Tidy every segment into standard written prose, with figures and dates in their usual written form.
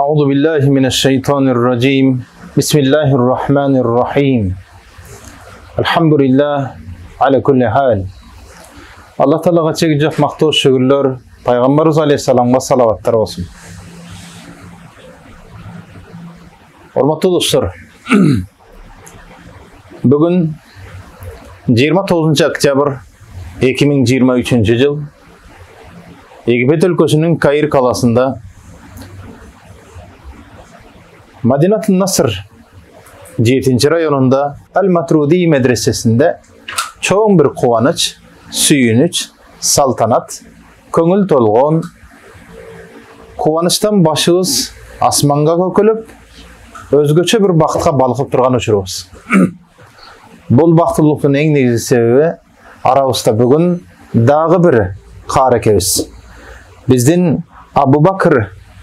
أعوذ بالله من الشيطان الرجيم بسم الله الرحمن الرحيم الحمد لله على كل حال Allah Teala'ga çekecek maqtoo şükürler Peygamberimiz Aleyhisselam'a salavattlar olsun. Hormatly dostlar, bugün 29 oktyabr 2023 yıl Egipet ülkesinin Kair kalasında Madinat-ı Nasr 7. rayonunda Al-Matrudi medresesinde çoğun bir kuvvanç, süyünüç, saltanat, köngül tolğon, kuvvançtan başımız asmanga kökülüp, özgöçe bir baxtqa balqıp turgan uçurubuz. Bol baxtılıqın en negizli sebebi arabızda bugün dağı bir qarakemiz. Bizden Abu Bakr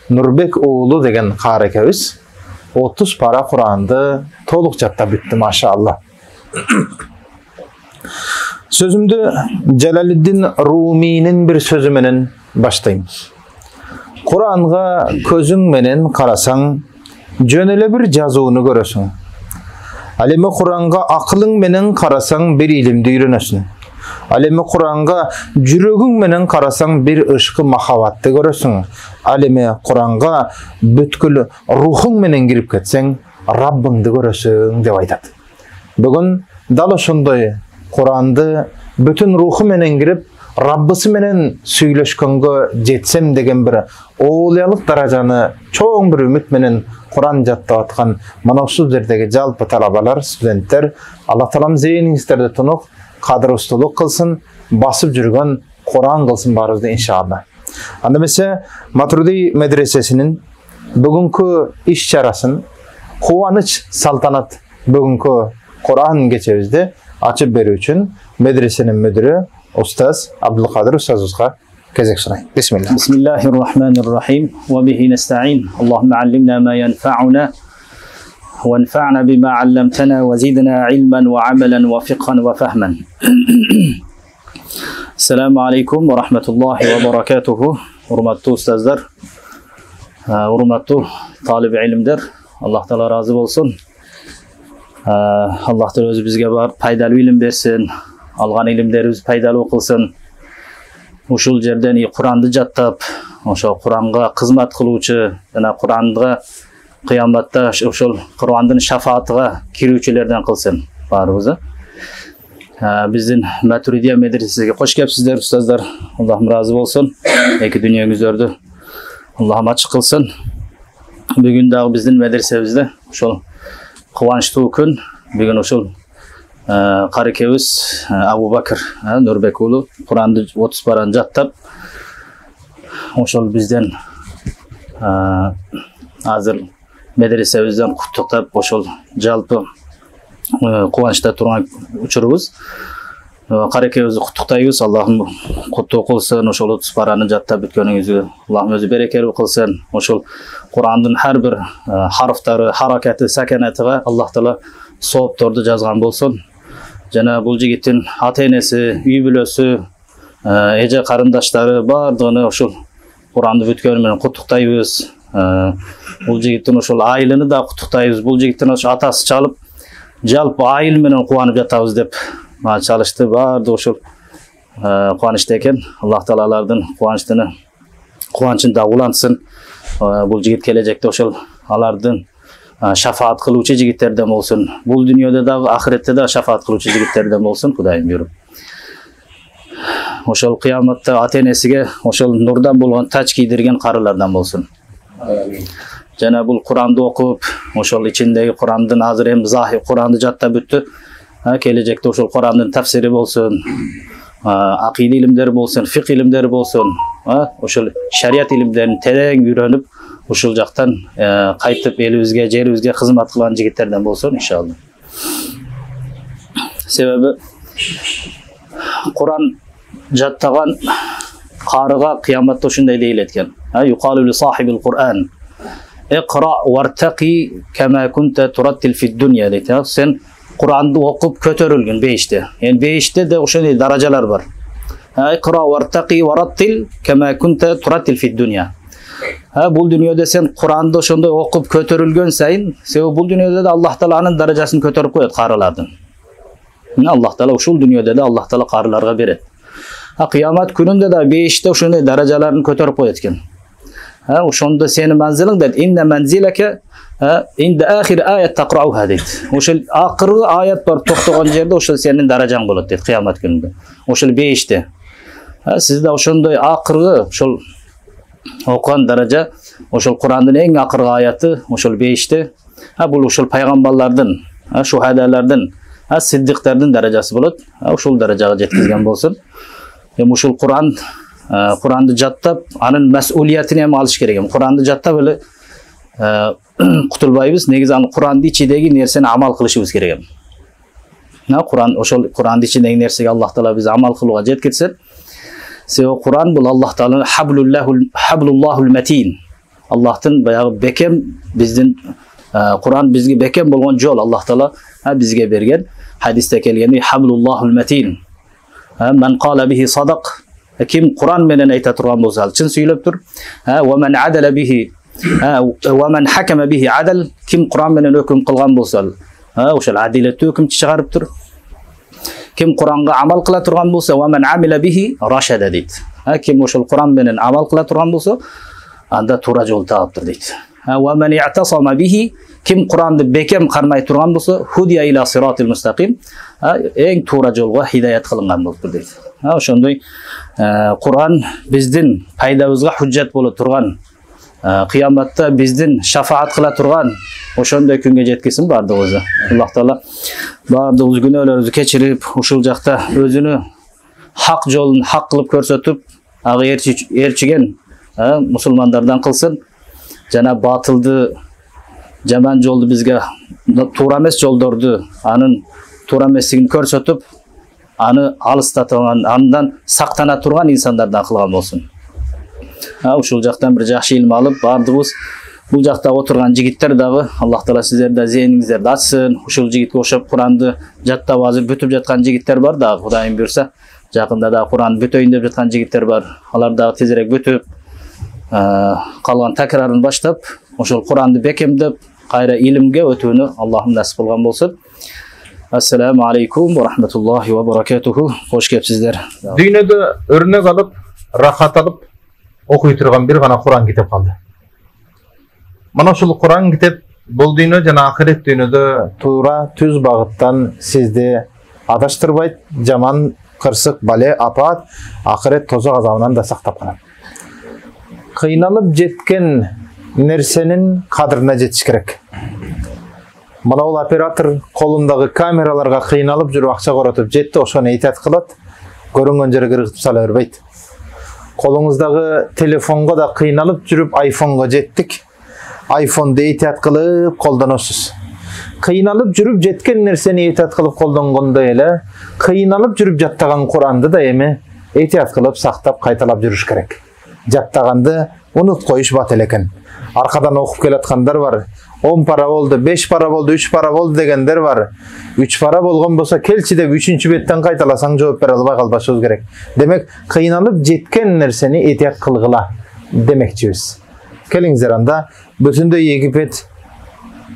Nurbek oğlu degen qarakemiz 30 para Kur'an'da toluk jatta bitti maşallah. Sözümdü Celaleddin Rumi'nin bir sözü menen başlayayım. Kur'an'a közün menen karasan, jönele bir жазууну görösün. Alemi Kur'an'a aklın menen karasan bir ilimdi үйrөнösün. Alemi Kur'an'a jürögün menen karasan bir ışkı mahavatты görösün. Alemi Kur'an'a bütkül ruhun menen girip ketsen Rabbыңды görösün dep aytat. Bugün dal oşondoy Kur'an'da bütün ruhu menen girip Rabbisi menen süйлöшкөнгө jetsem degen bir oğlayalık darajany çoğun bir ümit menen Kur'an jattap atkan mana şu jerdegi jalpy talabalar, studentler Allah Taalam zeyniňizlerde tunuk, kadrostuluk kılsın, basıp jürgen Kur'an kılsın barızda inşallah. Anda mesela Maturidi medresesinin bugünkü iş çarasın, kuvanıç saltanat bugünkü Kur'an geçebizde açıp beri üçün medresenin müdürü Ustaz Abdülkadir Ustazuz'a kezek sunayım. Bismillah. Bismillahirrahmanirrahim. Ve bihi nesta'in. Allahümme allimna ma yenfa'una ve enfa'na bima allamtana ve zidna ilmen ve amelen ve fiqhan ve fahmen. Selamun aleyküm ve rahmetullahi ve berekatuhu. Hurmatlı ustazlar, hurmatlı talib ilimler. Allah Teala razı olsun. Allah Teala özü bizge bar paydalı ilim bersin. Algan ilimlerimiz paydalı kılsın. Uşul жерден Kur'an'ды jattap, oşo Kur'an'a hizmet kıluvchi, jana Kur'an'a kıyamatda oşol Kur'an'dın şafaatıga kirүүчүлөрдөн kılsın barыбызı. Bizden Maturidiya medresesiga hoş gelipsizler ustazlar. Allah'ım razı olsun. Eki dünyangızörдү Allah'ım açık kılsın. Bugün dagı bizden medresemizde oşol kıvançlı gün, bugün oşol Qarikebis Abu Bakr Nurbek oğlu Kur'an'da 30 paran jattap oşol bizden hazır medresemizden kutuktap oşol jalpı kuvançta turgan uçurubuz. Qarikebizdi kutuktayбыз. Allah'ım kutu kılsın, oşol 30 paranı jattap bitkönüňizge Allah'ım özü berekeli kılsın. Oşol Kur'an'dın her bir harfları, harakati, sakanatiga Allah Teala sooptordu жазган bolsun. Jana bul jigittin ata-enesi, üy bülösü, eje karındaşları bardığını oşul Kur'an'da bütkönü menen kutuktayбыз. Bul jigittin oşul aýlyny da kutuktayбыз. Bul jigittin oşul atası çalıp jalpy aýyl menen kuwanyp jatabыз dep çalıştı. Bardy oşul kuwançta eken. Allah Teala'lardan kuwançynda ulantsın. Bul jigit kelejekde oşul alardan şafaat kıluvchi jigitlerden olsun. Bu dünyada da ahirette de şafaat kıluvchi jigitlerden olsun. Kudayım diyorum. Oşol kıyamatda ata-enesiga oşol nurdan bolgan taç kiydirgen karılardan olsun. Jana bul Kur'an'da okup, oşol içindeki Kur'an'dın hazır hem zahir Kur'an'da jatta büttü. Kelejekte oşol Kur'an'dın tafsiri bolsun, akide ilimleri bolsun, fiqh ilimleri bolsun, oşol şeriat ilimlerini tereň öýrenip uşul jaktan kaytıp elibizge, jeribizge hizmet kılan jigitlerden bolsun inşallah. Sebebi Kur'an jattagan qarıga kıyamatda şunday deyil etken. Yuqalu li sahibil Kur'an iqra wartaqi kama kunta turattil fid dunya deydi. Sen Kur'an'da okup kötörülgün beşte. Yani beşte de oşunday darajalar var. Iqra wartaqi warattil kama kunta turattil fid dunya. Бул дүйнөдө сен Куранды ошондой окуп көтөрүлгөн сайын, себеби бул дүйнөдө да Аллах Таала анын даражасын көтөрүп коет карылардын. Аллах Таала ушул дүйнөдө да Аллах Таала карыларга берет. Кыямат күнүндө да бейиште ошондой даражаларын көтөрүп коет экен. Ошондо сенин манзилиң дейт, инна манзилака инда ахир аят тaqra'uha дейт. Ошол акыркы аят бар токтогон жерде ошол сенин даражаң болот дейт кыямат күнүндө. Ошол бейиште. Сизде ошондой акыркы ошол окуган даража, ошол Курандын эң акыркы аяты ошол бейиште. Бул ошол пайгамбарлардын, шухадалардын, сиддиктардын даражасы болот. Ошол даражага жеткизген болсун. Ушул Куранды жаттап, анын мас'улиятын эми алыш керек. Куранды жаттап эле кутулбайбыз. Негизи аны Куранды ичидеги нерсени амал кылышыбыз керек. Ошол Куранды ичидеги нерсеге Аллах Таала бизди амал кылууга жеткирсе, себеби Куран бул Аллах Тааланын хаблуллахул матин. Аллахтын баягы бекем биздин Куран бизге бекем болгон жол Аллах Таала бизге берген. Хадисте келгендей хаблуллахул матин. Мен кала бихи садак. Ким Куран менен айта турган болсо, чын сүйлөп тур. Ва мен адала бихи ва мен хакама бихи адал. Ким Куран менен өкүм кылган болсо, ошол адилеттүү өкүм чыгарып тур. Ким Куранга амал кыла турган болсо, ва мен амила бихи рашада дейт. Ким ошол Куран менен амал кыла турган болсо, анда туура жол таптыр дейт. Ва мен i'tasama бихи, ким Куранды бекем кармай турган болсо, худия ила сиратил мустaqim, эң туура жолго хидаят кылынган болуптур дейт. Ошондой Куран биздин пайдабызга худжат боло турган, кыяматта биздин шафаат кыла турган ошондой күнгө жеткизсин бардыгыбызды. Аллах Таала бардыгыбыз күнөөлөрүбүздү кечирип, ушул жакта өзүнү хак жолун хак кылып көрсөтүп, ага ээрчиген мусулмандардан кылсын. Жана батылды, жаман жолду бизге туура эмес жолдорду, анын туура эместигин көрсөтүп, аны алыстатган, андан сактана турган инсандардан кылган болсун. Ушул жактан бир жакшы илим алып, бардыгыбыз бул жакта отурган жигиттер дагы Аллах Таала сиздерди зээниңиздерди ачсын. Ушул жигитке окшоп Куранды жаттап азыр бүтүп жаткан жигиттер бар дагы, Кудайым буйрса, жакында да Куран бүтөйүн деп жаткан жигиттер бар. Алар дагы тезирээк бүтүп, калган такрарын баштап, ошол Куранды бекемдеп, кайра илимге өтүүнү Аллахым насип кылган болсун. Ассаламу алейкум ва рахматуллахи ва баракатуху. Кош кепсиздер. Дүйнөдө өрнөк алып, рахат алып окуй турган бир гана Куран китеп калды. Мана ушул Куран китеп бул дүйнө жана ахирет дүйнөдө туура түз багыттан сизди адаштырбайт, жаман кырсык, бале, апат, ахирет тозок азабынан да сактап калат. Кыйналып жеткен нерсенин кадырына жетиш керек. Мына ул оператор колундагы камераларга кыйналып жүрүп акча коротуп жетти, ошону эйтат кылат, көрүнгөн жерге кыргытып сала бербейт. Колуңуздагы телефонго да кыйналып жүрүп айфонго жеттик, айфонду эйтат кылып колдоносуз. Кыйналып жүрүп жеткен нерсени эйтат кылып колдонгондой эле, кыйналып жүрүп жаттаган Куранды да эми эйтат кылып сактап кайталап жүрүш керек. Жаттаганды унут коюш бат элекен. Аркадан окуп келаткандар бар. 10 пара болду, 5 пара болду, 3 пара болду дегендер бар. 3 пара болгон болсо келчи деп 3-чү беттен кайталасаң жооп бере албай калбашыбыз керек. Демек, кыйналып жеткен нерсени этият кылгыла демекчибиз. Келиңиздер анда бүтүндөй Египет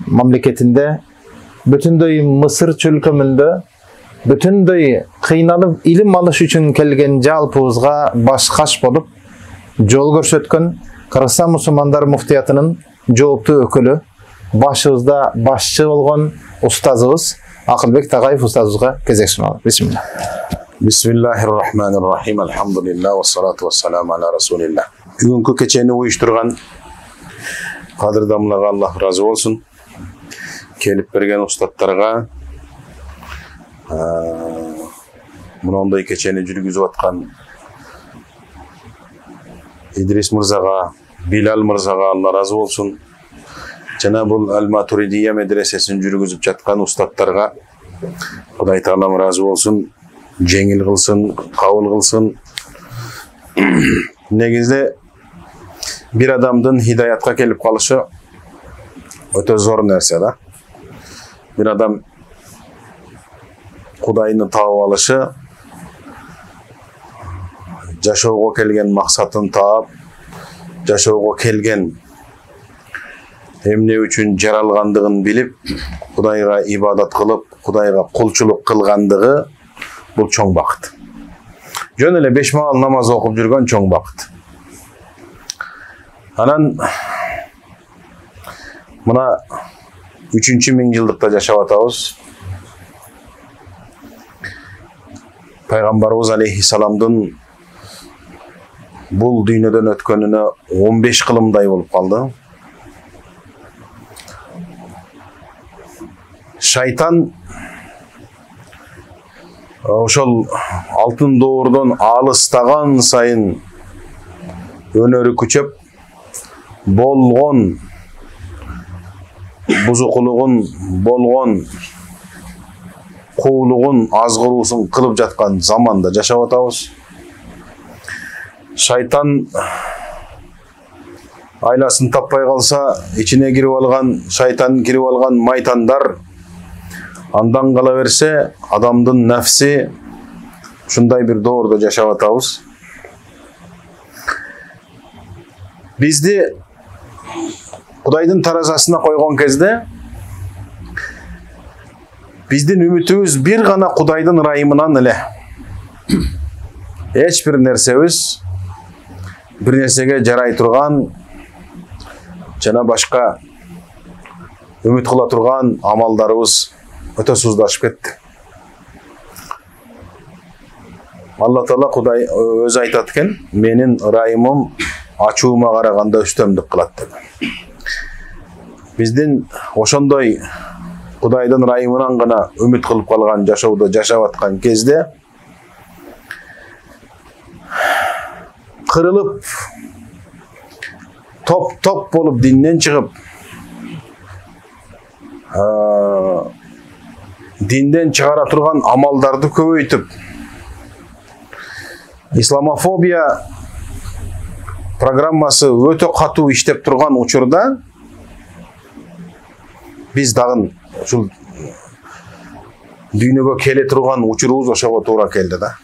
мамлекетинде, бүтүндөй Мысыр чөлкөмүндө, бүтүндөй кыйналып илим алыш үчүн келген жалпыбызга баш-каш болуп жол көрсөткөн Кыргызстан мусулмандар муфтиятынын жооптуу өкүлү, башыбызда башчы болгон устазыбыз Акылбек Тагайев устазыбызга кезек суналы. Бисмилlah. Бисмиллахир-рахманир-рахим. Алхамдулилlah ва салату ва салам ала расулилlah. Бүгүнкү кечени уюштурган кадырдамларга Аллах разы болсун. Келип берген устаттарга, мындай кечени жүргүзүп аткан Идрис мырзага, Билал мырзага Алла разы болсун. Жана бул Ал-Матуридия медресесин жүргүзүп жаткан устаттарга Кудай Таалам разы болсун. Жеңил кылсын, кабыл кылсын. Негизде бир адамдын хидаятка келип калышы өтө зор нерсе да. Бир адам Кудайны таап алышы, жашоого келген максатын таап, жашоого келген эмне үчүн жаралгандыгын билип, Кудайга ибадат кылып, Кудайга кулчулук кылгандыгы бул чоң бакыт. Жөн эле 5 маал намаз окуп жүргөн чоң бакыт. Анан мына 3-миң жылдыкта жашап атабыз. Пайгамбарыбыз алейхиссаламдын бул дүйнөдөн өткөнүнө 15 кылымдай болуп калды. Шайтан ошол алтын доордон алыстаган сайын өнөрү күчөп, болгон бузукулугун, болгон куулугун, азгыруусун кылып жаткан заманда жашап атабыз. Шайтан айласын таппай калса, ичине кирип алган, шайтан кирип алган майтандар андан кала берсе, адамдын нафси ушундай бир доордо жашап атабыз. Бизди Кудайдын таразасына койгон кезде биздин үмүтүбүз бир гана Кудайдын ырайымынан эле. Эч бир нерсебиз бир нерсеге жарай турган жана башка үмүт кыла турган амалдарыбыз өтө суздашып кетти. Алла Таала Кудай өзү айтат экен, менин ырайымым ачуума караганда үстөмдүк кылат деп. Биздин ошондой Кудайдын ырайымынан гана үмүт кылып калган жашоодо жашап аткан кезде кырылып, топ болуп динден чыгып, динден чыгара турган амалдарды көбөйтүп, исламофобия программасы өтө катуу иштеп турган учурда биз дагы ушул дүйнөгө келе турган учурубуз ошого туура келди да.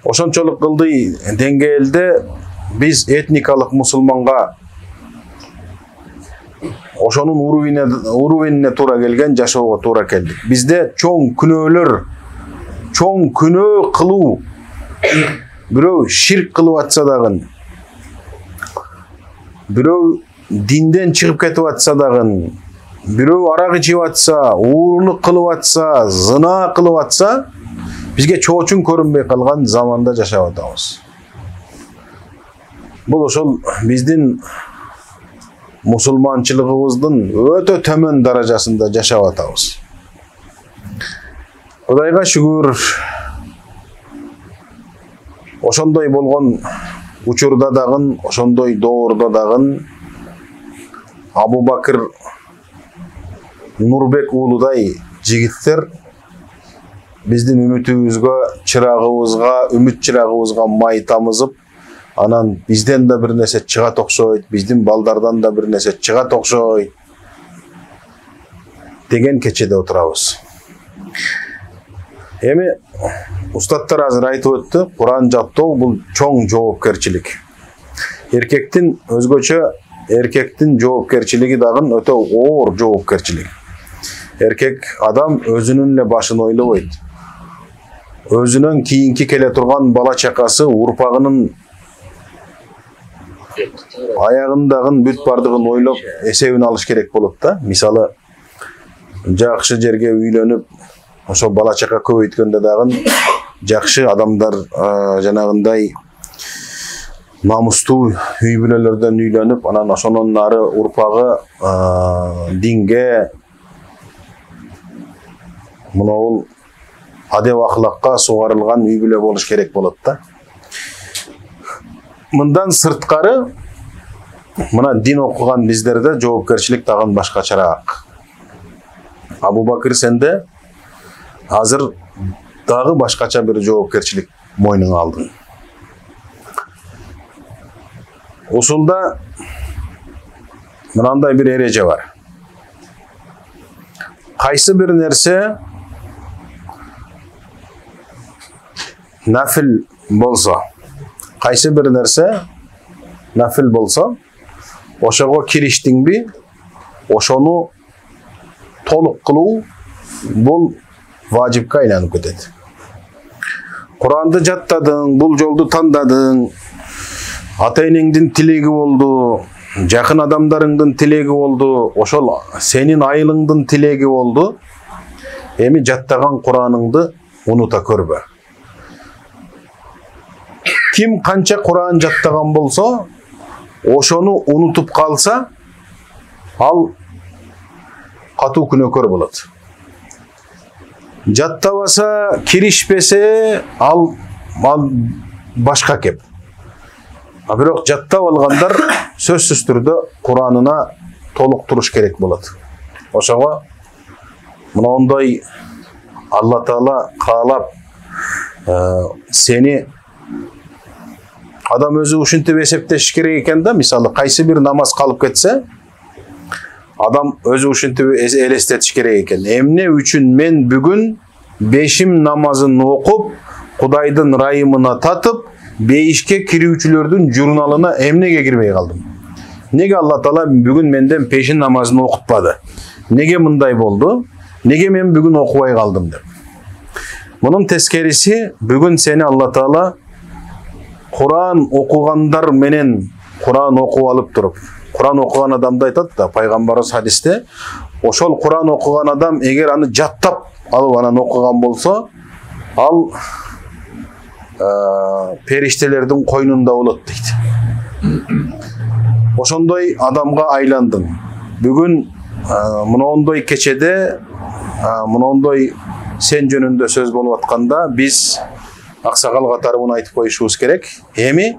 Ошончолук кылдый деңгээлде биз этникалык мусулманга ошонун уровенине туура келген жашоого туура келдик. Бизде чоң күнөөлөр, чоң күнөө кылуу, бирөө ширк кылып атса дагы, бирөө динден чыгып кетип атса дагы, бирөө арак ичип атса, уурлук кылып атса, зына кылып атса, бизге чоочун көрүнбөй калган заманда жашап атабыз. Бул ошол биздин мусулманчылыгыбыздын өтө төмөн даражасында жашап атабыз. Кудайга шүгүр, ошондой болгон учурда дагы, ошондой доордо дагы Абу Бакыр Нурбек уулудай жигиттер биздин үмүтүбүзгө, чырагыбызга, үмүт чырагыбызга май тамызып, анан бизден да бир нерсе чыгат окшойт, биздин балдардан да бир нерсе чыгат окшойт деген кечеде отурабыз. Эми устаттар азыр айтып өттү, Куран жаттоо бул чоң жоопкерчилик. Эркектин өзгөчө эркектин жоопкерчилиги дагы өтө оор жоопкерчилик. Эркек адам өзүнүн эле башын ойлобойт. Өзүнөн кийинки келе турган бала чакасы, урпагынын аягындагы бүт бардыгын ойлоп эсебин алыш керек болот да. Мисалы, жакшы жерге үйлөнүп, ошо бала чака көбөйткөндө дагы жакшы адамдар жанагындай намустуу үй бүлөлөрдөн үйлөнүп, анан ошонун нары урпагы динге, мынабул адеп акылакка сугарылган үй бүлө болуш керек болот да. Мындан сырткары, мына дин окуган биздерде жоопкерчилик дагы башкачараак. Абу Бакыр сенде азыр дагы башкача бир жоопкерчилик мойнуңа алдың. Усулда мынандай бир эреже бар. Кайсы бир нерсе нафил болсо, Kayсы bir nerse nafil bolsa, oşogo kiriştiңби, oşonu toluk kılуу bul vacipke aylanyp ketedi. Kur'an'dı jattadың, bul joldu tandadың, ata-enеңдин tilegi boldu, jakın adamlarыңдын tilegi boldu, oşol senin ayılыңдын tilegi boldu. Эми жаттаган Kur'an'ыңды unuta көрбө. Kim kança Kur'an jattagan bolsa, oşonu unutup kalsa, al katуу күнөөкөр болот. Jattabasa, kirişpese, al başka kep. Бирок жаттап алгандар сөзсүз түрдө Kur'an'ına толук туруш керек болот. Ошого мындай Allah Taala kaalap seni adam özü ушинтип эсептеш керек экен да, мисалы кайсы бир намаз калып кетсе, adam özü ушинтип элестетиш керек экен. Эмне үчүн мен бүгүн бешим намазын окуп, Кудайдын райымына татып, бейишке кирүүчүлөрдүн журналына эмнеге кирбей калдым? Неге Allah Taala бүгүн менден пешин намазын окутпады? Неге мындай болду? Неге мен бүгүн окубай калдым деп. Мунун тескериси, бүгүн сени Allah Taala Kur'an okuganдар менен Kur'an окуп алып туруп, Kur'an окуган адамды айтат да, пайгамбарыбыз хадисте, ошол Kur'an окуган адам эгер аны жаттап алып анан окуган болсо, ал периштелердин койнунда болот дейт. Ошондой адамга айландым. Бүгүн мындай кечеде, мындай сен жөнүндө сөз болуп атканда, биз аксакал катары муну айтып коюшубуз керек. Эми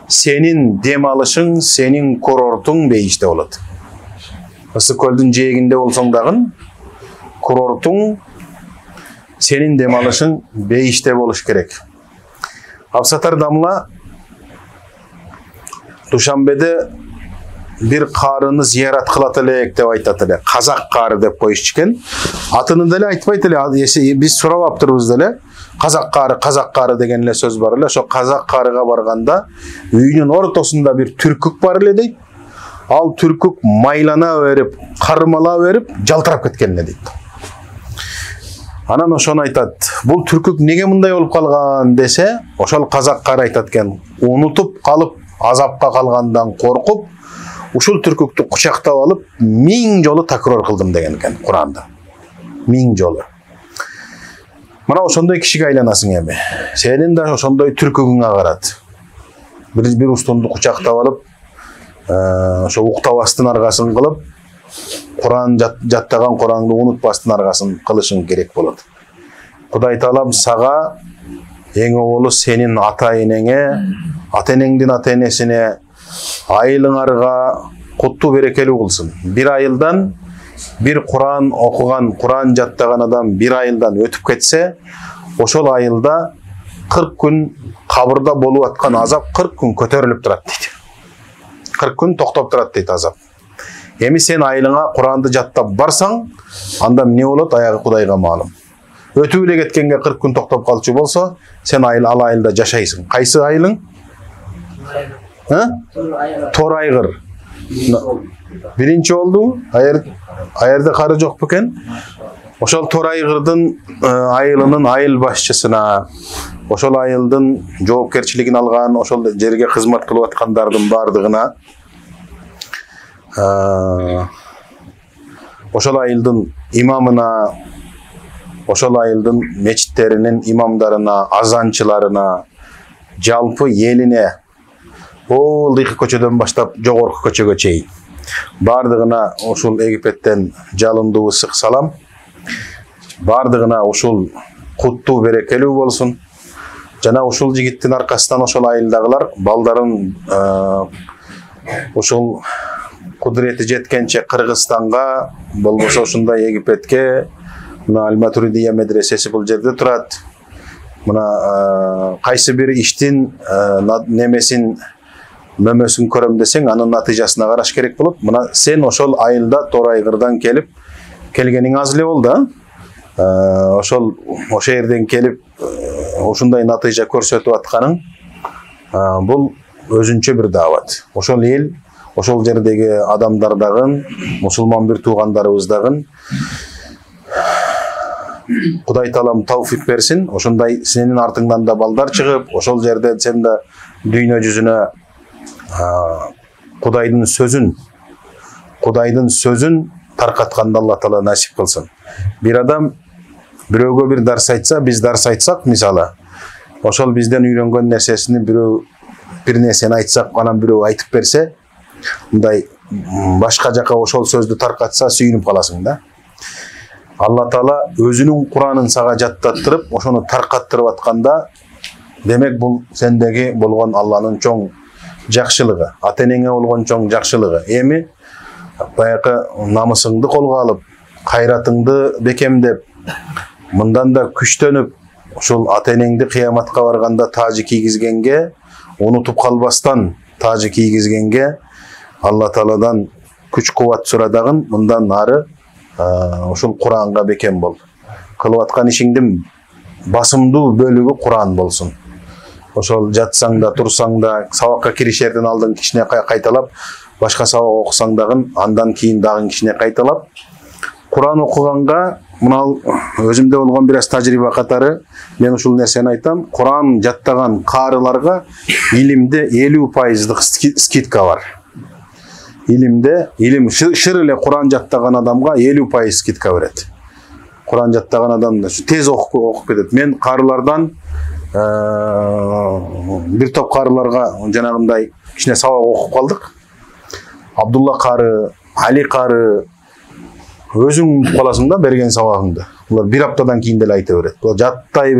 сенин дем алышың, сенин курортуң бейиште болот. Ысык көлдүн жээгинде болсоң дагы, курортуң, сенин дем алышың бейиште болуш керек. Абсатар дамла Душанбеде bir karını ziyaret kılat elek деп айтат эле. Казак кары деп коюш экен. Атыны деле айтпайт эле. Биз сурап аптырбыз деле. Казак кары деген эле сөз бар эле. Ошо казак карыга барганда үйүнүн ортосунда bir түркүк бар эле дейт. Ал түркүк майлана берип, кармала берип, жалтырап кеткен эле дейт. Анан ошону айтат. Бул түркүк неге мындай болуп калган десе, ошол казак кары айтат экен. Унутуп калып, азапка калгандан коркуп, ушул түркүктү кучактап алып, 1000 жолу такрор кылдым деген экен Кур'анда. 1000 жолу. Мына ошондой кишиге айланасың эми. Сенин да ошондой түркүгүң агарат. Bir устунду кучактап алып, ошо уктабастын аргасын кылып, Кур'ан жаттаган Кур'анды унутпастын аргасын кылышың керек болот. Кудай Таалам сага эң оолу сенин ата-энеңе, ата-энеңдин ата-энесине айылыңарга куттуу берекелүү кылсын. Bir айылдан bir Kur'an okugan, Kur'an jattagan adam bir ayıldan ötüp ketse, ошол айылда 40 gün kabırda bolup atkan azap 40 gün kötörülüp durat deydi. 40 gün toktop durat deydi azap. Emi sen ayılыңа Kur'an'ды jattap barsaң, anda ne bolot ayagı Kudayga malum. Ötüp эле кеткенге 40 gün toktop kalчу bolsa, sen al ayılda жашайсың. Кайсы айылың? Tor Aygır. Birinci oldu. Ayarda karı jok beken. Oşol Tor Aygır'dın ayılının ayıl başçısına, oşol ayıldın жоопкерчилигин algan, oşol жерге kızmat kılıp atkandardın bardığına, oşol ayıldın imamına, oşol ayıldın meçitlerinin imamlarına, azançılarına, jalpı yeline, o ылдыйкы көчөдөн баштап жогорку көчөгө чейин бардыгына ушул Египеттен жалындуу ысык салам, бардыгына ушул куттуу берекелүү болсун. Жана ушул жигиттин аркасынан ошол айылдагылар балдарын ушул кудурети жеткенче Кыргызстанга, болбосо ушундай Египетке, мына Аль-Матуридия медресеси бул жерде турат. Мына кайсы бир иштин немесин мөмөсүн көрөм десең, анын натыйжасына караш керек болот. Мына сен ошол айылда Tor Aygır'dan келгениң аз эле болду. Ошол жерден келип ушундай натыйжа көрсөтүп атканың Бул өзүнчө бир даават. Ошол эл, ошол жердеги адамдар дагы, мусулман бир туугандарыбыз дагы Кудай Таалам тауфик берсин. Ошондой сенин артыңдан да балдар чыгып, ошол жерде сен да дүйнө жүзүнө Кудайдын сөзүн таркатканды Алла Таала насип кылсын. Бир адам бирөөгө бир дарс айтса, биз дарс айтсак, мисалы, ошол бизден үйрөнгөн нерсесини бирөө бир нерсени айтсак, анан бирөө айтып берсе, мындай башка жака ошол сөздү таркатса сүйүнүп каласың да. Алла Таала өзүнүн Куранын сага жаттаттырып, ошону таркаттырып атканда, демек бул сендеги болгон Алланын чоң жакшылыгы, ата-энеңе болгон чоң жакшылыгы. Эми баягы намысыңды колго алып, кайратыңды бекемдеп, мындан да күчтөнүп, ошол ата-энеңди кыяматка барганда таажы кийгизгенге, унутуп калбастан таажы кийгизгенге Алла Тааладан күч кубат сурадагын, мындан ары ошол Куранга бекем бол. Кылып аткан ишиңдин басымдуу бөлүгү Куран болсун. Ошол жатсаң да, турсаң да, сабакка киришерден алдын кичине кайталап, башка сабак окусаң дагы, андан кийин дагы кичине кайталап, Куран окуганга, мына өзүмдө болгон бир аз тажрыйба катары мен ушул нерсени айтам. Куран жаттаган карыларга илимде 50% скидка бар. Илим шыр эле Куран жаттаган адамга 50% скидка берет. Куран жаттаган адам тез окуп кетет. Мен карылардан бир топ карыларга жанагындай кичине сабак окуп калдык. Абдулла кары, Али кары, өзүң каласың да берген сабагыңды. Булар бир аптадан кийин деле айта берет. Булар жаттай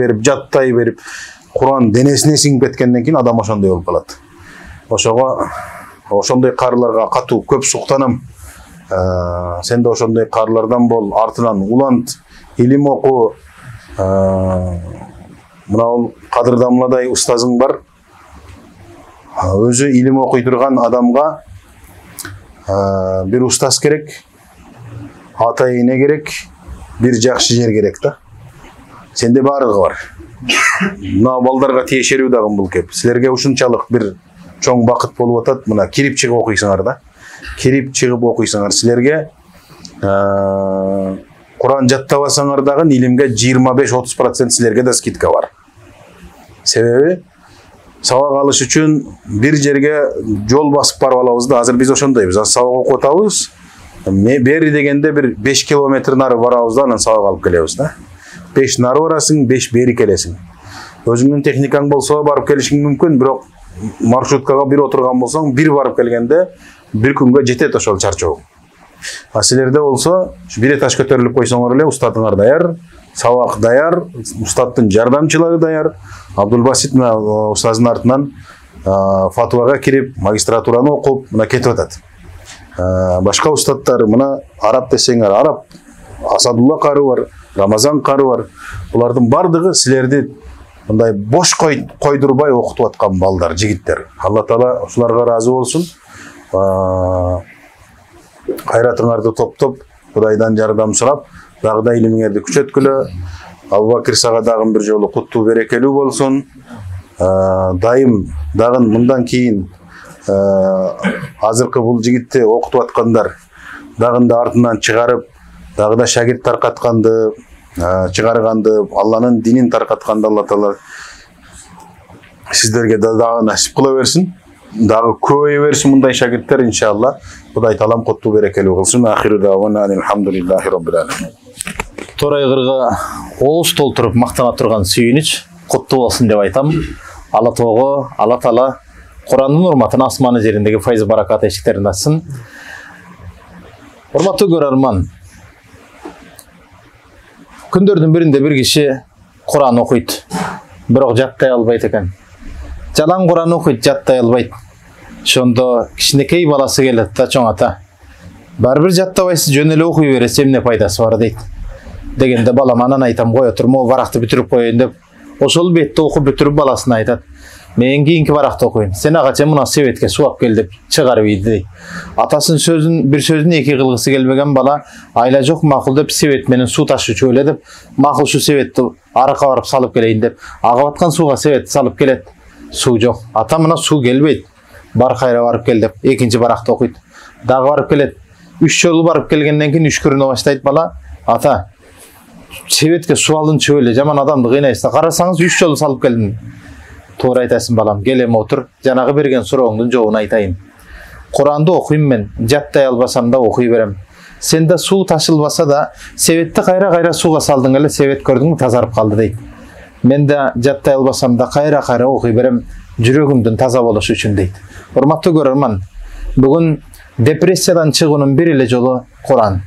берип, Куран денесине сиңип кеткенден кийин адам ошондой болуп калат. Ошого ошондой карыларга катуу көп суктанам. Сен да ошондой карылардан бол, артынан улант, илим оку. Мына ол кадырдамладай устазың бар. Өзү илим окуй турган адамга бир устаз керек, ата-эне керек, бир жакшы жер керек да. Сенде баардыгы бар. Мына балдарга тиешелүү дагы бул кеп. Силерге ушунчалык бир чоң бакыт болуп атат. Мына кирип чыгып окуйсыңар да. Кирип чыгып окуйсыңар. Силерге Куран жаттабасаңар дагы илимге 25-30% силерге да скидка бар. Себеби сабак алыш үчүн бир жерге жол басып барып алабыз да. Азыр биз ошондойбуз. Сабак окуп атабыз. Бери дегенде бир 5 километр нары барабыз да, анан сабак алып келебиз да. 5 нары барасың, 5 бери келесиң. Өзүңдүн техникаң болсо барып келишиң мүмкүн, бирок маршруткага бир отурган болсоң, бир барып келгенде бир күнгө жетет ошол чарчоо. Силерде болсо, бир этаж көтөрүлүп койсоңор эле, устатыңар даяр, сабак даяр, устаттын жардамчылары даяр. Абдулбасит устаздын артынан фатвага кирип, магистратураны окуп, мына кетип атат. Башка устаттар, мына араб десеңер, араб, Асадулла кары бар, Рамазан кары бар. Булардын бардыгы силерди мындай бош койдурбай окутуп аткан балдар, жигиттер. Алла Таала ушуларга ыраазы болсун. Кайратыңарды топтоп, Кудайдан жардам сурап, дагы да илимиңерди күчөткүлө. Абубакир сага дагы бир жолу куттуу берекелүү болсун. Дайым дагы мындан кийин азыркы бул жигитти окутуп аткандар дагы да артынан чыгарып, дагы да шагирт таркатканды, чыгарганды, Алланын динин таркатканды Алла Таала сиздерге дагы насип кыла берсин. Дагы көбөйө берсин мындай шагирттер иншалла. Кудай Таалам куттуу берекелүү кылсын. Ахиру давана алхамдулиллахи роббил аламин. Торайгырга оос толтуруп мактана турган сүйүнүч куттуу болсун деп айтам. Алла Таала Курандын урматына асманы жериндеги файыз баракат эшиктерин ачсын. Урматтуу көрөрман, күндөрдүн биринде бир киши Куран окуйт, бирок жаттай албайт экен. Жалаң Куран окуйт, жаттай албайт. Ошондо кичинекей баласы келет да, чоң ата, барбир жаттабайсыз, жөн эле окуй бересиз, эмне пайдасы бар дейт. Дегенде балам, анан айтам, кое тур, могу баракты бүтүрүп коеюн деп, ошол бетти окуп бүтүрүп баласына айтат. Мен кийинки баракты окуйм. Сен агача мына себетке сууап кел деп чыгарып ийди дейт. Атасынын бир сөзүн эки кылгысы келбеген бала, айла жок макул деп себет менен суу ташуучу эле деп, макул ушу себетти аракка барып салып келейин деп, агып аткан сууга себетти салып келет. Су жоқ. Ата мына су келбейді. Бар қайра барып кел деп, екінші барақты оқиды. Дағы барып келеді. 3 жолы барып келгеннен кейін 3 күріне баштайды бала. Ата, себетке су алдын чөйле, жаман адамды қинайсың. Қарасаңыз 3 жолы салып келдім. Тура айтасың балам, келем отыр, жанағы берген сұрауыңдың жоғын айтайын. Құранды оқимын мен, жаттай албасам да оқи берем. Сенде су ташылбаса да, себетті қайра суға салдың әлі, себет көрдің тазарып қалды дейді. Мен де жаттай албасам да қайра оқи берем, жүрегімдің таза болушы үшін дейді. Құрметті көрермен, бүгін депрессиядан шығуның бір еле жолы Құран.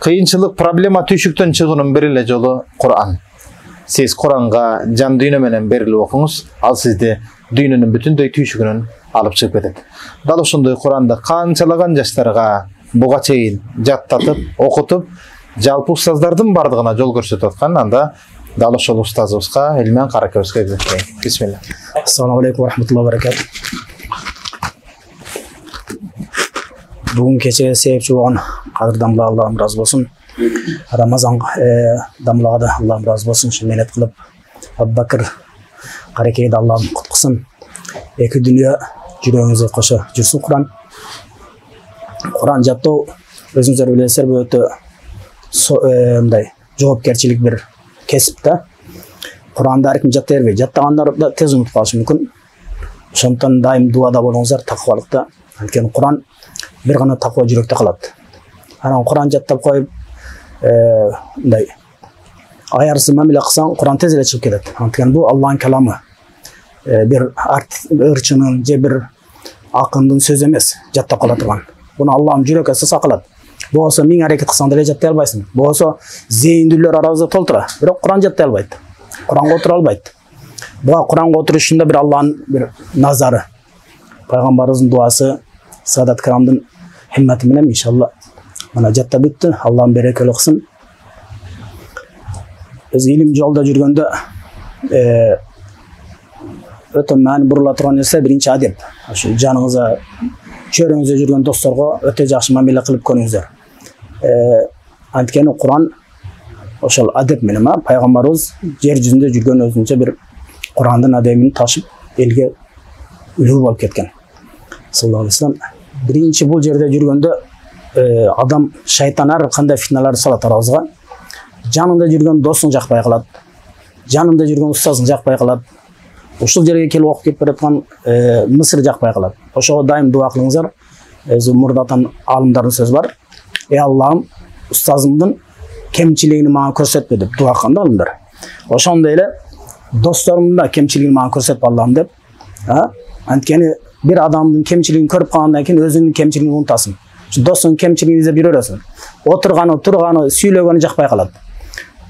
Қиыншылық, проблема түйшіктен шығуның бір еле жолы Құран. Сіз Құранға жан дүйнеменен беріліп оқыңыз, ал сізде дүйненің бүтіндей түйшігінен алып шығып кетеді. Дал ошондой Құранды қаншалаған жастарға буга чейин жаттатып, окутуп, жалпы устаздардын бардыгына жол көрсөтүп аткан, анда дал ошол устазыбызга Элмен Каракөбүзгө берейин. Бисмилла. Ассаламу алейкум ва рахматуллахи ва баракатуh. Бүгүн кече себепчи болгон кадыр дамла Аллахым разы болсун. Рамазан дамлага да Аллахым разы болсун. Менет кылып Абубакыр Каракейди Аллахым куткусын. Эки дүйнө жүрөгүңүзгө кошо жүрсүн Куран. Куран жаттоо өзүңүздөр билесиздер, бул өтө мындай жоопкерчилик бир кесип да. Куранды ар ким жаттай бербейт. Жаттагандар да тез унутуп калышы мүмкүн. Ошондон дайым дуада болуңуздар, такыбалыкта. Анткени Куран бир гана такыба жүрөктө калат. Анан Куран жаттап коюп, мындай аярсыз мамиле кылсаң, Куран тез эле чыгып кетет. Анткени бул Аллахтын каламы. Бир ырчынын же бир акындын сөзү эмес, жаттап кала турган. Буну Аллахым жүрөккө сакалат. Болсо миң аракет кылсаң деле жаттай албайсың. Болсо зейиндүүлөр арабызда толтура, бирок Куран жаттай албайт. Куранга отура албайт. Буга Куранга отурушунда бир Аллахтын бир назары, пайгамбарыбыздын дуасы, Садат Крамдын химмати менен иншалла мына жаттап бүтү. Аллахым берекелүү кылсын. Биз илим жолдо жүргөндө өтө маани бурула турган нерсе биринчи адеп. Ошо жаныңызга, чөйрөңүздө жүргөн досторго өтө жакшы мамиле кылып көрүңүздөр. Анткени Куран ошол адеп менен пайгамбарыбыз жер жүзүндө жүргөн өзүнчө бир Курандын адебин ташып элге үлгү болуп кеткен. Саллаллаху алейхи вассалам. Биринчи бул жерде жүргөндө адам шайтан ар кандай фитналарды салат арабызга. Жанында жүргөн досуң жакпай калат. Жанында жүргөн устазың жакпай калат. Ушул жерге келип окуп кетип бараткан Мысыр жакпай калат. Ошого дайым дуа кылыңыздар. Өзү мурдатан алымдардын сөзү бар. Аллахым устазымдын кемчилигин мага көрсөтпө деп дуа кылганда алымдар. Ошондой эле досторумдун да кемчилигин мага көрсөтпө Аллахым деп. Анткени бир адамдын кемчилигин көрүп калгандан кийин өзүнүн кемчилигин унутасың. Достуңдун кемчилигин издеп жүрөсүң. Отурганы, турганы, сүйлөгөнү жакпай калат.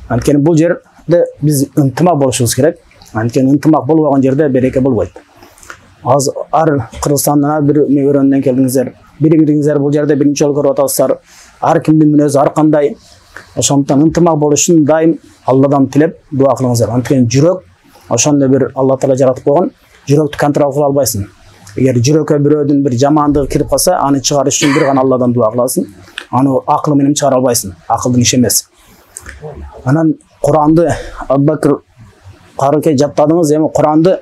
Анткени бул жерде биз ынтымак болушубуз керек. Анткени ынтымак болбогон жерде береке болбойт. Азыр ар Кыргызстандан бир өрөндөн келдиңиздер. Бири-бириңиздер бул жерде биринчи жолу көрүп атасыздар. Ар кимдин мүнөзү ар кандай. Ошондон ынтымак болушун дайым Алладан тилеп дуа кылыңыздар. Анткени жүрөк ошондой бир Алла Таала жаратып койгон, жүрөктү контрол кыла албайсың. Эгер жүрөккө бирөөдүн бир жамандыгы кирип калса, аны чыгарыш үчүн бир гана Алладан дуа кыласың. Аны акыл менен чыгара албайсың. Акылдын иши эмес. Анан Куранды Абубакыр Каракей жаттадыңыз, эми Куранды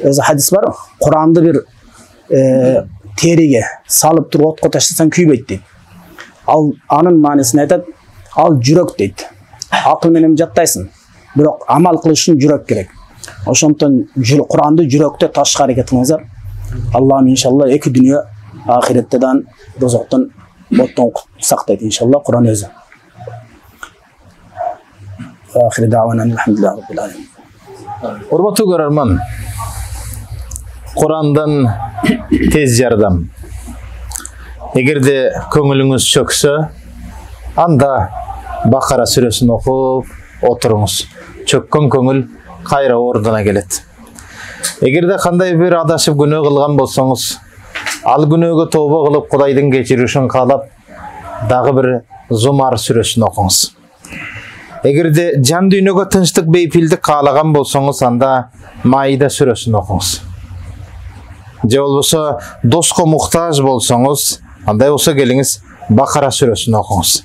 өзү хадис бар. Куранды бир териге салып туруп отко таштасаң күйбөйт дейт. Ал анын маанисин айтат. Ал жүрөк дейт. Акыл менен жаттайсың. Бирок амал кылыш үчүн жүрөк керек. Ошондон Куранды жүрөктө ташка аракет кылыңыздар. Аллахым иншалла эки дүйнө ахиреттен дозоктон оттон сактайт иншалла Куран өзү. Ахир давана алхамдулиллахи раббил аламин. Урматтуу көрөрман, Курандан тез жардам. Эгерде көңүлүңүз чөксө, анда Бакара сүрөсүн окуп отуруңуз. Чөккөн көңүл кайра ордуна келет. Эгерде кандай бир адашып күнөө кылган болсоңуз, ал күнөөгө тооба кылып Кудайдын кечиришин каалап, дагы бир Зумар сүрөсүн окуңуз. Эгерде жан дүйнөгө тынчтык, бейпилдик каалаган болсоңуз, анда Маида сүрөсүн окуңуз. Же болбосо доско муктаж болсоңуз, андай болсо келиңиз Бакара сүрөсүн окуңуз.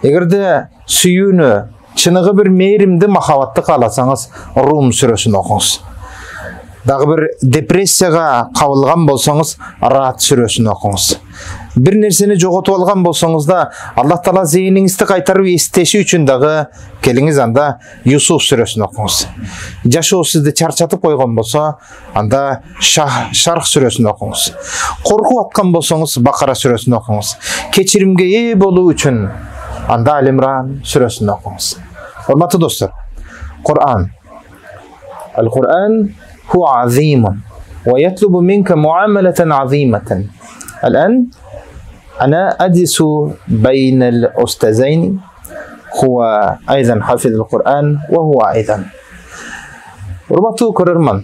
Эгерде сүйүүнү, чыныгы бир мээримди, махабатты кааласаңыз, Рум сүрөсүн окуңуз. Дагы бир депрессияга кабылган болсоңуз, Раад сүрөсүн окуңуз. Бир нерсени жоготуп алган болсоңуз да, Аллах Таала зейниңизди кайтарып эстеши үчүн дагы келиңиз анда Юсуф сүрөсүн окуңуз. Жашоо сизди чарчатып койгон болсо, анда Шарх сүрөсүн окуңуз. Коркуп аткан болсоңуз, Бакара сүрөсүн окуңуз. Кечиримге ээ болуу үчүн анда Ал-Имран сүрөсүн окуңуз. Урматтуу достор, Кур'ан. Al-Qur'an huwa azimun wa yatlubu minka muamalatan azimatan. الآن أنا أجلس بين الأستاذين، هو أيضا حافظ القرآن وهو أيضا. Урматтуу көрөрман,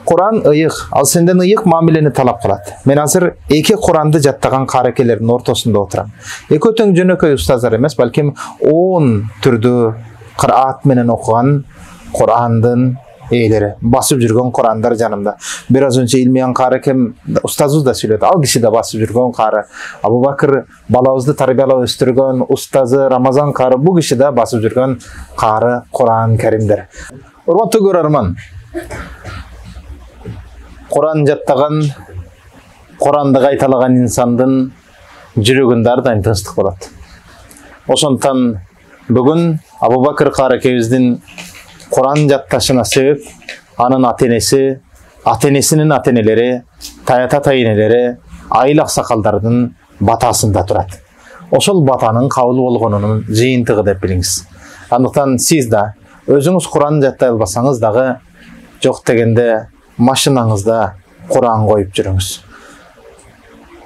Кур'ан ыйык, ал сенден ыйык мамилени талап кылат. Мен азыр эки Кур'анды жаттаган каракелердин ортосунда отурам. Эки өтөң жөнөкөй устаздар эмес, балким 10 түрдүү кыраат менен окуган Кур'андын ээлери, басып жүргөн Курандар жанымда. Бир аз önce Илмиян кары кем устазыбыз да сүйлөдү. Ал киши да басып жүргөн кары. Абу Бакыр балабызды тарбиялап өстүргөн устазы Рамазан кары, бу киши да басып жүргөн кары Куран Каримдер. Урматтуу көрөрман, Куран жаттаган, Куранды кайталаган инсандын жүрөгүндө ар дайым тынчтык болот. Ошондон бүгүн Абу Бакыр кары кебиздин Kur'an jattашына себеп анын ата-энеси, ата-энесинин ата-энелери, таята тайнелери, айыл аксакалдардын батасында турат. Ошол батанын кабыл болгонунун жыйынтыгы деп билиңиз. Андыктан сиз да өзүңүз Kur'an жаттай албасаңыз дагы жок дегенде машинаңызда Kur'an коюп жүрүңүз.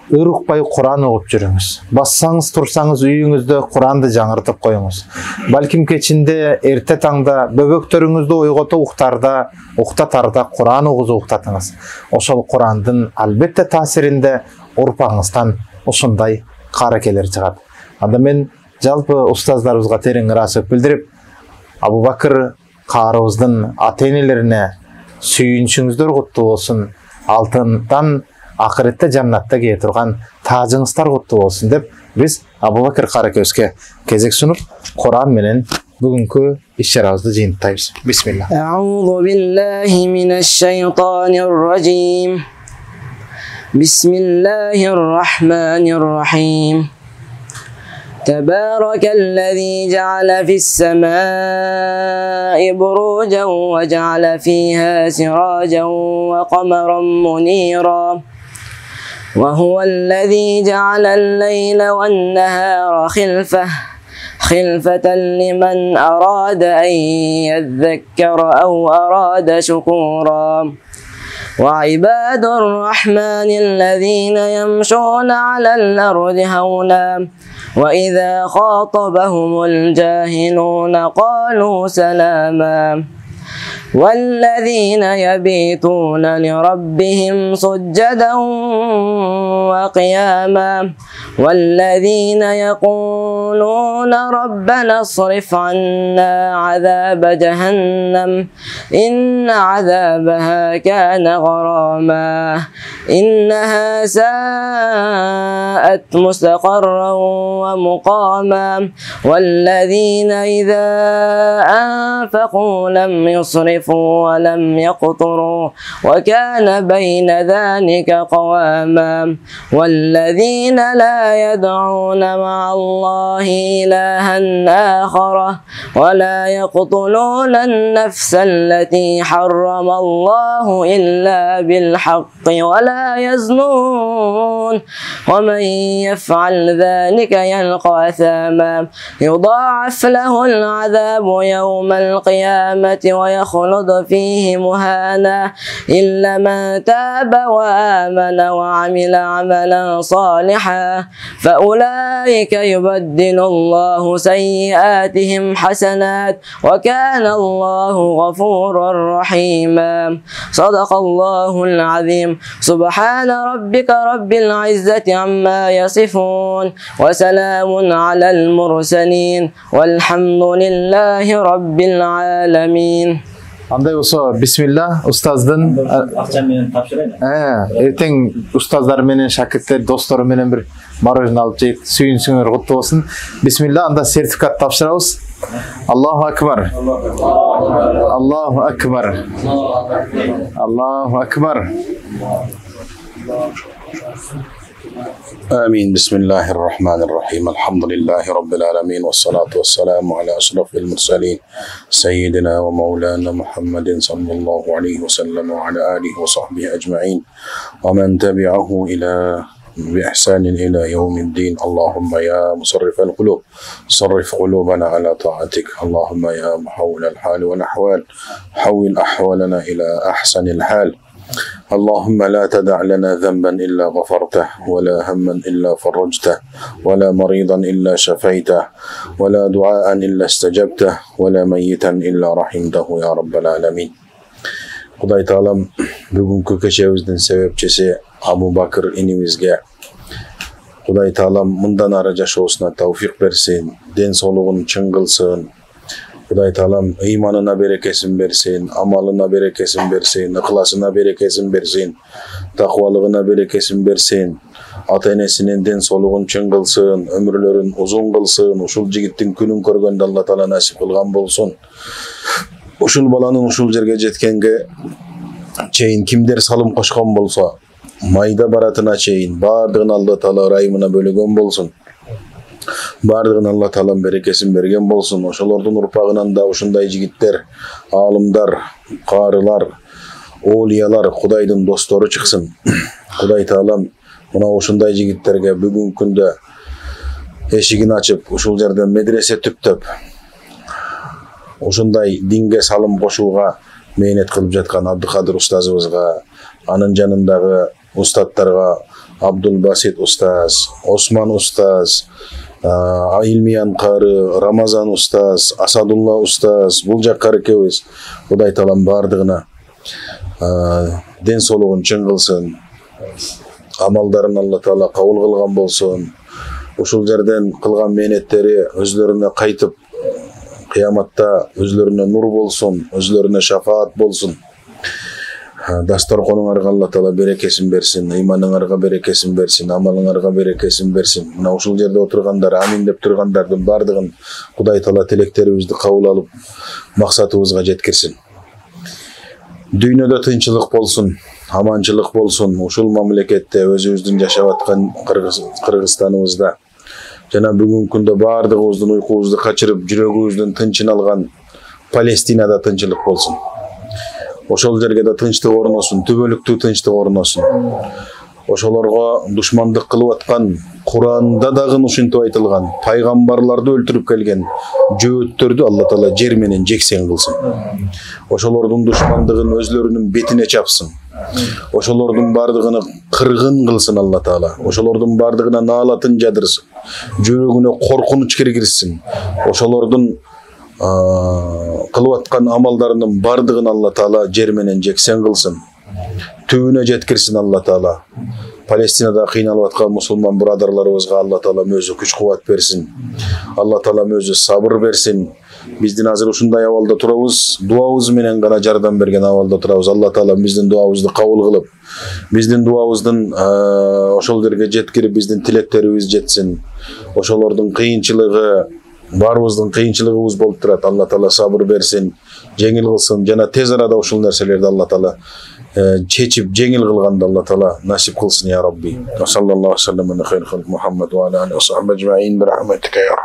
Ырыкпай Kur'an окуп жүрүңүз. Бассаңыз, турсаңыз үйүңүздө Kur'анды жаңыртып коюңуз. Балким кечинде, эрте таңда бөбөктөрүңүздү ойгото уктатарда Kur'an окузуп уктатыңыз. Ошол Kur'андын албетте таасиринде урпаңыздан ошондой каракелер чыгат. Анда мен жалпы устаздарыбызга терең ыраазычылык билдирип, Абу Бакыр каарыбыздын ата-энелерине сүйүнүшүңүздөр куттуу болсун, алтындан акыретте жаннатта кие турган тажыңыздар куттуу болсун деп биз Абу Бакыр каракебизге кезек сунуп, Кур'ан менен бүгүнкү иш-чарабызды жыйынтайбыз. Бисмилlah. Аузу биллахи минаш-шайтанир ражим. Бисмиллахир-рахманир-рахим. تبارك الذي جعل في السماء بروجا وجعل فيها سراجا وقمرا منيرا وهو الذي جعل الليل والنهار خلفة لمن أراد أن يذكر أو أراد شكورا وعباد الرحمن الذين يمشون على الأرض هونا وإذا خاطبهم الجاهلون قالوا سلاما والذين يبيتون لربهم سجدا وقياما والذين يقولون ربنا اصرف عنا عذاب جهنم إن عذابها كان غراما إنها ساءت مستقرا ومقاما والذين إذا أنفقوا لم يسرفوا ولم يقتروا وكان بين ذلك قواما والذين لا يدعون مع الله إلها آخر ولا يقتلون النفس التي حرم الله إلا بالحق ولا يزنون ومن يفعل ذلك يلقى أثاما يضاعف له العذاب يوم القيامة ويخلد فيه مهانا إلا من تاب وآمن وعمل عملا صالحا فأولئك يبدل الله سيئاتهم حسنات وكان الله غفورا رحيما صدق الله العظيم سبحان ربك رب العزة عما يصفون وسلام على المرسلين والحمد لله رب العالمين. Андай болсо бисмилlah устаздын Акча менен тапшырайын. Эртең устаздар менен шакирттер достору менен бир мороженое алып жейт, сүйүнсүңөр куттуу болсун. Бисмилlah, анда сертификат тапшырабыз. Allahu akbar. Allahu akbar. Allahu akbar. آمين. بسم الله الرحمن الرحيم. الحمد لله رب العالمين والصلاة والسلام على أشرف المرسلين سيدنا ومولانا محمد صلى الله عليه وسلم وعلى آله وصحبه أجمعين ومن تبعه بإحسان إلى يوم الدين. اللهم يا مصرف القلوب صرف قلوبنا على طاعتك. اللهم يا محول الحال والأحوال حول أحوالنا إلى أحسن الحال. اللهم لا تدع لنا ذنبا إلا غفرته ولا هما إلا فرجته ولا مريضا إلا شفيته ولا دعاء إلا استجبته ولا ميتا إلا رحمته يا رب العالمين. Құдай Таалам бүгінгі кешебіздің себепчisi Абу Бакыр инибизге Құдай Таалам мындан ары жашоосуна тауфиқ берсин, ден соолугун чың кылсын. Құдай Таалам иманына берекесин берсин, амалына берекесин берсин, ықыласына берекесин берсин, тақуалығына берекесин берсин, ата-энесинин ден соолугун чың кылсын, өмүрлөрүн узун кылсын. Ушул жигиттин күнүн көргөндө Алла Таала насип кылган болсун. Ушул баланын ушул жерге жеткенге чейин кимдер салым кошкон болсо, майда баратына чейин бардыгын Алла Таала ырайымына бөлөгөн болсун. Бардыгын Алла Таала берекесин берген болсун. Ошолордун урпагынан да ушундай жигиттер, аалымдар, карылар, оолиялар, Кудайдын достору чыксын. Кудай Таалам мына ушундай жигиттерге бүгүнкү күндө эшигин ачып, ушул жерден медресе түптөп, ушундай динге салым кошууга мээнет кылып жаткан Абдыкадыр устазыбызга, анын жанындагы устаттарга Абдул Басит устаз, Осман устаз, Илмиян кары, Рамазан устаз, Асадулла устаз, бул жаккар экөөбүз Кудай Таалам бардыгына ден соолугун чың кылсын, амалдарын Алла Таала кабыл кылган болсун. Ушул жерден кылган мээнеттери өзлөрүнө кайтып, кыяматта өзлөрүнө нур болсун, өзлөрүнө шафаат болсун. Дасторконуңарга Алла Таала берекесин берсин, ыйманыңарга берекесин берсин, амалыңарга берекесин берсин. Мына ушул жерде отургандар, амин деп тургандардын бардыгын Кудай Таала тилектерибизди кабыл алып, максатыбызга жеткирсин. Дүйнөдө тынчылык болсун, аманчылык болсун. Ушул мамлекетте өзүбүздүн жашап аткан Кыргызстаныбызда жана бүгүнкү күндө бардыгыбыздын уйкубузду качырып, жүрөгүбүздүн тынчын алган Палестинада тынчылык болсун. Ошол жерге да тынчтык орносун, түбөлүктүү тынчтык орносун. Ошолорго душмандык кылып аткан, Куранда дагы ушинтип айтылган, пайгамбарларды өлтүрүп келген жөөттөрдү Алла Таала жер менен жексен кылсын. Ошолордун душмандыгын өзлөрүнүн бетине чапсын. Ошолордун бардыгыны кыргын кылсын Алла Таала. Ошолордун бардыгына наалатын жадырсын. Жүрөгүнө коркунуч киргизсин. Ошолордун кылып аткан амалдарынын бардыгын Алла Таала жер менен жексен кылсын. Түбүнө жеткирсин Алла Таала. Палестинада кыйналып аткан мусулман бурадарларыбызга Алла Таала өзү күч кубат берсин. Алла Таала өзү сабыр берсин. Биздин азыр ушундай абалда турабыз, дуабыз менен гана жардам берген абалда турабыз. Алла Таала биздин дуабызды кабыл кылып, биздин дуабыздын ошол жерге жеткирип, биздин тилектерибиз жетсин. Ошолордун кыйынчылыгы, баарыбыздын кыйынчылыгыбыз болуп турат. Алла Таала сабыр берсин, жеңил кылсын. Жана тез арада ушул нерселерди Алла Таала чечип, жеңил кылганды Алла Таала насип кылсын я Rabbi. Sallallahu aleyhi ve sellem Muhammed ve ala alihi ve sahbihi ecmaîn bi rahmetike ya